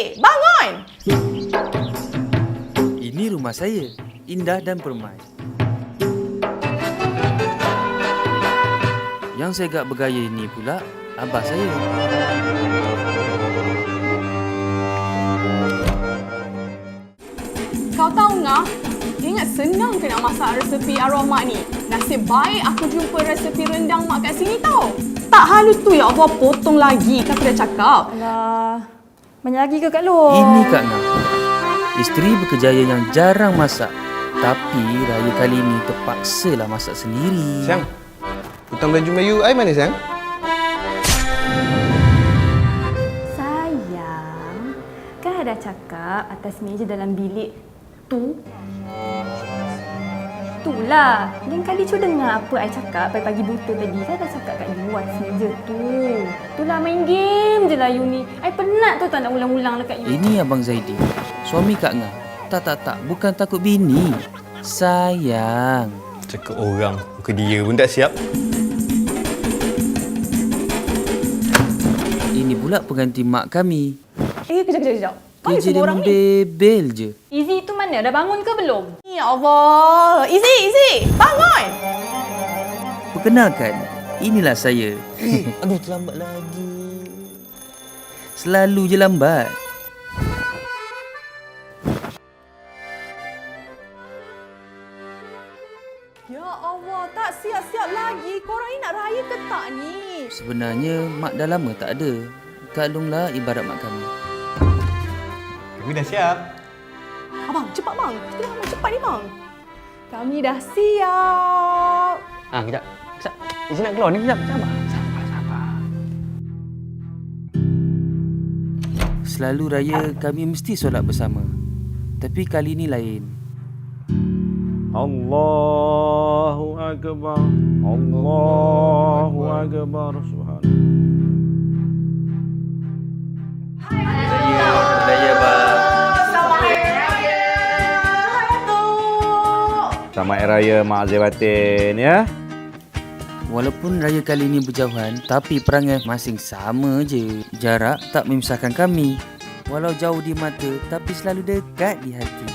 Izzy, bangun! Ini rumah saya, indah dan permai. Yang saya gak bergaya ini pula, abah saya. Kau tahu ngah? Ingat senang ke nak masak resepi arwah mak ni? Nasib baik aku jumpa resepi rendang mak kat sini tau. Tak halu tu ya Allah, potong lagi. Kata dah cakap. Alah, banyak lagi ke Kak Long? Ini Kak Ngah, isteri berkejaya yang jarang masak. Tapi raya kali ini terpaksalah masak sendiri. Sayang, hutang baju Melayu ai mana sayang? Sayang, kan ada cakap atas meja dalam bilik tu. Itulah. Lain kali cuba dengar apa I cakap pagi-pagi buta tadi. Kan dah cakap kat you atas meja tu. Itulah, main game je lah you ni. I penat tu tak nak ulang-ulang dekat you. Ini Abang Zaidi, suami Kak Ngah. Tak, bukan takut bini. Sayang. Cakap orang, muka dia pun tak siap. Ini pula pengganti mak kami. Kejap. Mana Kerja dia semua orang ni? membebel je. Izzy tu mana? Dah bangun ke belum? Ya Allah. Izzy, bangun! Perkenalkan, inilah saya. Aduh, terlambat lagi. Selalu je lambat. Ya Allah, tak siap-siap lagi. Korang ni nak raya ke tak ni? Sebenarnya mak dah lama tak ada. Kak Long lah ibarat mak kami. Kami dah siap. Abang, cepat bang. Kita dah cepat ni bang. Kami dah siap. Kejap. Izin nak keluar ni kejap. Sabar. Selalu raya kami mesti solat bersama. Tapi kali ni lain. Allahu Akbar. Allahu Akbar. Subhanallah. Raya bang. Selamat Hari Raya Mak Zebatin ya. Walaupun raya kali ini berjauhan, tapi perangai masing sama je. Jarak tak memisahkan kami. Walau jauh di mata, tapi selalu dekat di hati.